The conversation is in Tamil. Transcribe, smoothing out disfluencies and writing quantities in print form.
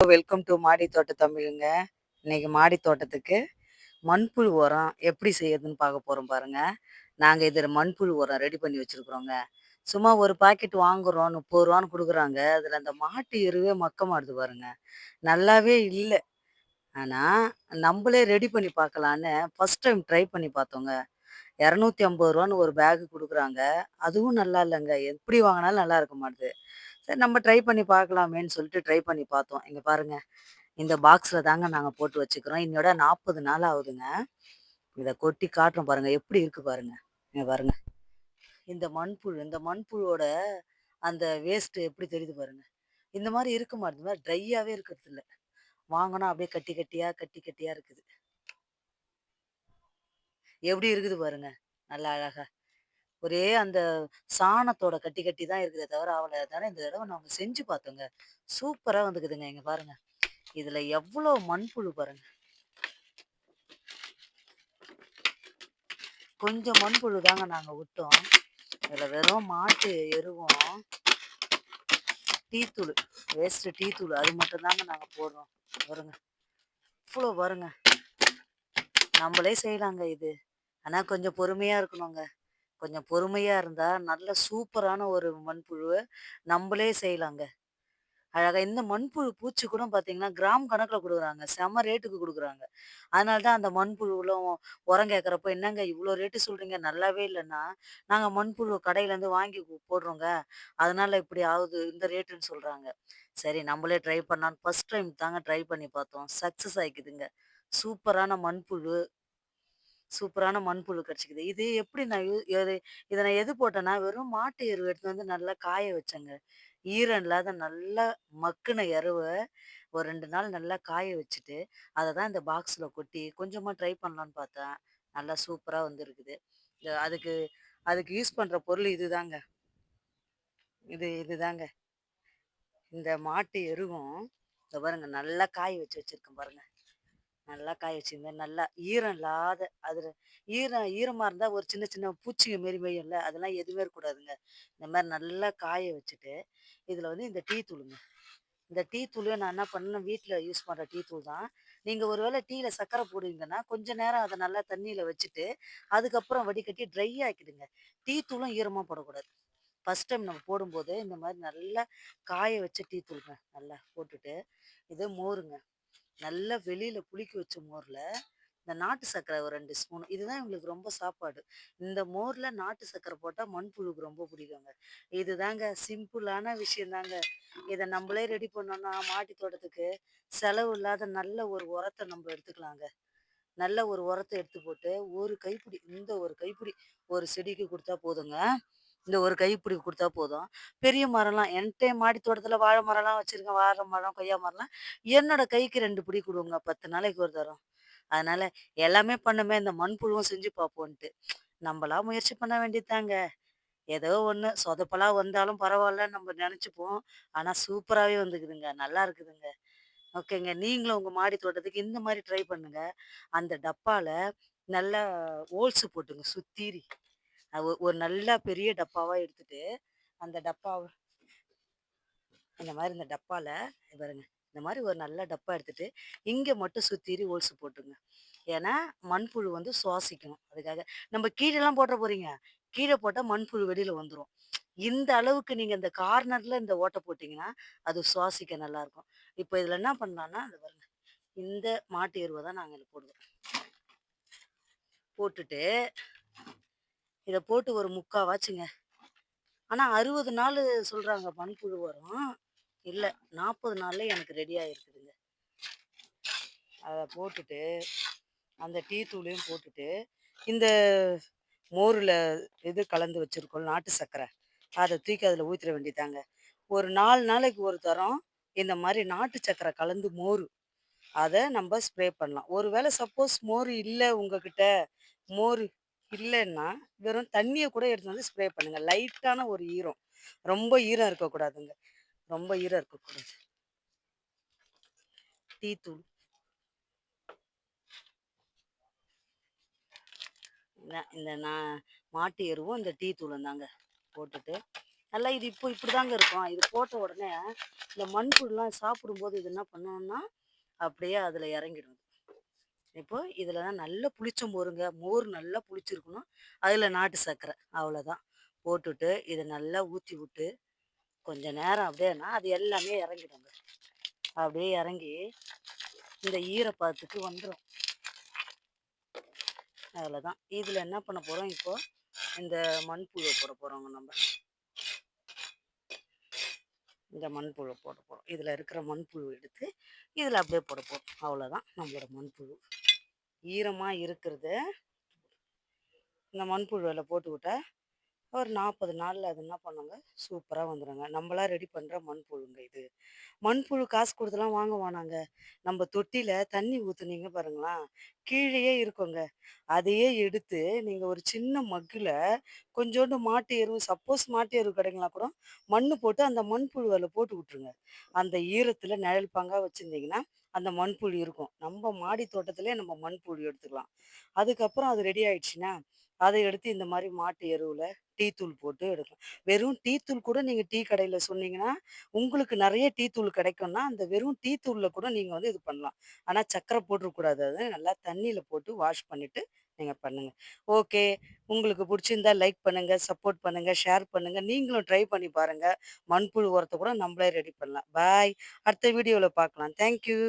வெல்கம் டு மாடி தோட்ட தமிழுங்க. இன்னைக்கு மாடி தோட்டத்துக்கு மண்புழு உரம் எப்படி செய்யறதுன்னு பார்க்க போறோம் பாருங்க. நாங்க இதில் மண்புழு உரம் ரெடி பண்ணி வச்சிருக்கிறோங்க. சும்மா ஒரு பாக்கெட் வாங்குறோம், 30 ரூபான்னு கொடுக்குறாங்க. அதில் அந்த மாட்டு எருவே மக்க மாட்டுது பாருங்க. நல்லாவே இல்லை. ஆனால் நம்மளே ரெடி பண்ணி பார்க்கலான்னு ஃபர்ஸ்ட் டைம் ட்ரை பண்ணி பார்த்தோங்க. 250 ரூபான்னு ஒரு பேக் கொடுக்குறாங்க. அதுவும் நல்லா இல்லைங்க. எப்படி வாங்கினாலும் நல்லா இருக்க மாட்டுது. சரி, நம்ம ட்ரை பண்ணி பார்க்கலாமேன்னு சொல்லிட்டு ட்ரை பண்ணி பார்த்தோம். இங்கே பாருங்க, இந்த பாக்ஸ்ல தாங்க நாங்க போட்டு வச்சுக்கிறோம். இன்னையோட 40 நாள் ஆகுதுங்க. இத கொட்டி காட்டுறோம் பாருங்க. எப்படி இருக்கு பாருங்க. இங்க பாருங்க. இந்த மண்புழுவோட அந்த வேஸ்ட் எப்படி தெரியுது பாருங்க. இந்த மாரி இருக்க மாட்டுது. ட்ரையாவே இருக்கிறதில்ல. வாங்குனா அப்படியே கட்டி கட்டியா, கட்டி கட்டியா இருக்குது. எப்படி இருக்குது பாருங்க. நல்லா அழகா. ஒரே அந்த சாணத்தோட கட்டி கட்டி தான் இருக்குதே தவிர, அவ்வளோ இந்த தடவ நாங்க செஞ்சு பார்த்தோங்க. சூப்பரா வந்துக்குதுங்க. இங்க பாருங்க. இதுல எவ்வளோ மண்புழு பாருங்க. கொஞ்சம் மண்புழு தாங்க நாங்க விட்டோம். இதுல வெறும் மாட்டு எருவும், டீ தூள், வேஸ்ட் டீ தூள் அது மட்டும் தாங்க நாங்க போடுறோம். பாருங்க, இவ்வளோ பாருங்க. நம்மளே செய்யலாங்க இது. ஆனா கொஞ்சம் பொறுமையா இருக்கணுங்க. கொஞ்சம் பொறுமையா இருந்தா நல்ல சூப்பரான ஒரு மண்புழுவ நம்மளே செய்யலாங்க. அழகா இந்த மண்புழு பூச்சி கூட பார்த்தீங்கன்னா, கிராம் கணக்குல குடுக்குறாங்க. செம்ம ரேட்டுக்கு குடுக்குறாங்க. அதனால தான் அந்த மண்புழுவுலும் உரம் கேட்குறப்போ, "என்னங்க இவ்ளோ ரேட்டு சொல்றீங்க, நல்லாவே இல்லன்னா, நாங்க மண்புழு கடையிலேருந்து வாங்கி போடுறோங்க. அதனால இப்படி ஆகுது, இந்த ரேட்டுன்னு சொல்றாங்க." சரி, நம்மளே ட்ரை பண்ணலான்னு ஃபர்ஸ்ட் டைம் தாங்க ட்ரை பண்ணி பார்த்தோம். சக்சஸ் ஆயிக்குதுங்க. சூப்பரான மண்புழு சூப்பரான மண்புழு கிடைச்சிக்குது. இது எப்படி நான் இத நான் எது போட்டேன்னா, வெறும் மாட்டு எருவ எடுத்துட்டு வந்து நல்லா காய வச்சேங்க. ஈரம் இல்லாத நல்லா மக்குன எருவ ஒரு 2 நாள் நல்லா காய வச்சுட்டு, அத தான் இந்த பாக்ஸ்ல கொட்டி கொஞ்சமா ட்ரை பண்ணலான்னு பார்த்தேன். நல்லா சூப்பரா வந்திருக்குது. அதுக்கு அதுக்கு யூஸ் பண்ற பொருள் இதுதாங்க. இதுதாங்க. இந்த மாட்டு எருவும், இத பாருங்க நல்லா காய வச்சு வச்சிருக்கேன் பாருங்க. நல்லா காய வச்சிருந்தேன். நல்லா ஈரம் இல்லாத அதில ஈரமா இருந்தா ஒரு சின்ன சின்ன பூச்சிங்க மாரி மேயும்ல, அதெல்லாம் எதுவுமே இருக்கக்கூடாதுங்க. இந்த மாரி நல்லா காய வச்சுட்டு, இதில வந்து இந்த டீ தூளுங்க. இந்த டீ தூளையும் நான் என்ன பண்ணேன், வீட்ல யூஸ் பண்ற டீ தூள் தான். நீங்க ஒரு வேள டீல சர்க்கரை போடுவீங்கன்னா, கொஞ்ச நேரம் அத நல்லா தண்ணீல வச்சுட்டு, அதுக்கப்புறம் வடிகட்டி ட்ரை ஆக்கிடுங்க. டீ தூளும் ஈரமா போடக்கூடாது. ஃபர்ஸ்ட் டைம் நம்ம போடும்போது, இந்த மாரி நல்லா காய வச்ச டீ தூளுங்க. நல்லா போட்டுட்டு, இது மோருங்க. நல்லா வெளியில புளிக்க வச்ச மோர்ல, இந்த நாட்டு சர்க்கரை ஒரு 2 ஸ்பூன். இதுதான் இவங்களுக்கு ரொம்ப சாப்பாடு. இந்த மோர்ல நாட்டு சர்க்கரை போட்டா மண்புழுவுக்கு ரொம்ப பிடிக்குங்க. இதுதாங்க சிம்பிளான விஷயம் தாங்க. இத நம்மளே ரெடி பண்ணோம்னா, மாடி தோட்டத்துக்கு செலவு இல்லாத நல்ல ஒரு உரத்த நம்ம எடுத்துக்கலாங்க. நல்ல ஒரு உரத்த எடுத்து போட்டு, ஒரு கைப்பிடி இந்த ஒரு கைப்பிடி ஒரு செடிக்கு குடுத்தா போதுங்க. இந்த ஒரு கைப்பிடி குடுத்தா போதும். பெரிய மரம்லாம் என்ட்ட மாடி தோட்டத்தில வாழை மரம்லாம் வச்சிருக்கேன். வாழை மரம், கொய்யா மரம்லாம் என்னோட கைக்கு 2 பிடி குடுங்க. 10 நாளைக்கு ஒரு தரம். அதனால எல்லாமே பண்ணோமே, இந்த மண்புழுவும் செஞ்சு பார்ப்போன்ட்டு. நம்பளா முயற்சி பண்ண வேண்டியது தாங்க. ஏதோ ஒண்ணு சொதப்பலா வந்தாலும் பரவாயில்லன்னு நம்ம நெனச்சுப்போம். ஆனா சூப்பராவே வந்துக்குதுங்க. நல்லா இருக்குதுங்க. ஓகேங்க. நீங்களும் உங்க மாடி தோட்டத்துக்கு இந்த மாரி ட்ரை பண்ணுங்க. அந்த டப்பால நல்லா ஹோல்ஸ் போட்டுங்க சுத்தீரி. ஒரு நல்லா பெரிய டப்பாவா எடுத்துட்டு, அந்த டப்பாவ இந்த மாரி இந்த டப்பால இங்க பாருங்க. இந்த மாரி ஒரு நல்ல டப்பா எடுத்துட்டு, இங்க மட்டும் சுத்தீரி ஹோல்ஸ் போட்டுருங்க. ஏன்னா, மண்புழு வந்து சுவாசிக்கணும். அதுக்காக. நம்ம கீழலாம் போட்ற போறீங்க. கீழ போட்டா மண்புழு வெளில வந்துரும். இந்த அளவுக்கு நீங்க இந்த கார்னர்ல இந்த ஓட்ட போட்டீங்கன்னா, அது சுவாசிக்க நல்லாருக்கும். இப்ப இதுல என்ன பண்ணலான்னா, இந்த பாருங்க. இந்த மாட்டு எருவ தான் நாங்க இதுல போடுவோம். போட்டுட்டு, இத போட்டு ஒரு முக்காவாச்சுங்க. ஆனா 60 நாளு சொல்றாங்க மண்புழு வரும். இல்ல, 40 நாள்ல எனக்கு ரெடி ஆயிருக்குதுங்க. அத போட்டுட்டு, அந்த டீ தூளையும் போட்டுட்டு, இந்த மோர்ல இது கலந்து வச்சிருக்கோம் நாட்டு சர்க்கரை. அத தூக்கி அதில ஊத்திற வேண்டியதாங்க. ஒரு 4 நாளைக்கு ஒரு தரம் இந்த மாரி நாட்டு சர்க்கரை கலந்து மோரு, அத நம்ப ஸ்ப்ரே பண்ணலாம். ஒரு வேள சப்போஸ் மோர் இல்ல உங்ககிட்ட, மோர் இல்லன்னா, வெறும் தண்ணிய கூட எடுத்துட்டு வந்து ஸ்ப்ரே பண்ணுங்க. லைட்டான ஒரு ஈரம். ரொம்ப ஈரம் இருக்கக்கூடாதுங்க. ரொம்ப ஈரம் இருக்கக்கூடாது. டீ தூள். இந்த இந்த மாட்டு எருவும், இந்த டீ தூளும் தாங்க போட்டுட்டு, நல்லா இது இப்போ இப்படிதாங்க இருக்கும். இது போட்ட உடனே இந்த மண்புழுலாம் சாப்பிடும்போது இது என்ன பண்ணும்னா, அப்படியே அதில இறங்கிடும். இப்போ இதில தான் நல்லா புளிச்ச மோருங்க. மோர் நல்லா புளிச்சிருக்கணும். அதில நாட்டு சர்க்கரை அவ்வளோதான். போட்டுட்டு இத நல்லா ஊத்தி விட்டு, கொஞ்ச நேரம் அப்படியேன்னா அது எல்லாமே இறங்கிடுங்க. அப்படியே இறங்கி இந்த ஈரப்பதத்துக்கு வந்துரும். அவ்வளோதான். இதில என்ன பண்ண போறோம் இப்போ, இந்த மண்புழுவ போட போறோங்க நம்ப. இந்த மண்புழு போட போறோம். இதில இருக்கிற மண்புழு எடுத்து, இதில அப்படியே போட போறோம். அவ்வளோதான் நம்மளோட மண்புழு. ஈரமா இருக்கிறத இந்த மண்புழுவுல போட்டு விட்டா, ஒரு 40 நாள்ல அது என்ன பண்ணுங்க, சூப்பரா வந்துருங்க. நம்பளா ரெடி பண்ற மண்புழுங்க இது. மண்புழு காசு குடுத்துலாம் வாங்க வேணாங்க. நம்ம தொட்டியில தண்ணி ஊத்துனீங்க பாருங்களேன், கீழயே இருக்குங்க. அதையே எடுத்து நீங்க ஒரு சின்ன மக்குல கொஞ்சோண்டு மாட்டு எருவு சப்போஸ் மாட்டு எருவு கிடைக்கலனா கூட, மண்ணு போட்டு அந்த மண்புழு அதில போட்டு விட்டுருங்க. அந்த ஈரத்தில நிழல் பாங்கா வச்சிருந்தீங்கன்னா, அந்த மண்புழு இருக்கும். நம்ம மாடி தோட்டத்திலேயே நம்ம மண்புழு எடுத்துக்கலாம். அதுக்கப்புறம் அது ரெடி ஆயிடுச்சுன்னா, அத எடுத்து இந்த மாரி மாட்டு எருவுல டீ தூள் போட்டு எடுக்கலாம். வெறும் டீ தூள் கூட நீங்க டீ கடையில சொன்னீங்கன்னா, உங்களுக்கு நெறைய டீ தூள் கிடைக்கும்னா, அந்த வெறும் டீ தூள்ல கூட நீங்க வந்து இது பண்ணலாம். ஆனா சர்க்கரை போட்டுறக்கூடாது அது. நல்லா தண்ணீல போட்டு வாஷ் பண்ணிட்டு நீங்க பண்ணுங்க. ஓகே. உங்களுக்கு புடிச்சிருந்தா லைக் பண்ணுங்க, சப்போர்ட் பண்ணுங்க, ஷேர் பண்ணுங்க. நீங்களும் ட்ரை பண்ணி பாருங்க. மண்புழு உரத்த கூட நம்மளே ரெடி பண்ணலாம். பாய். அடுத்த வீடியோல பார்க்கலாம். Thank you.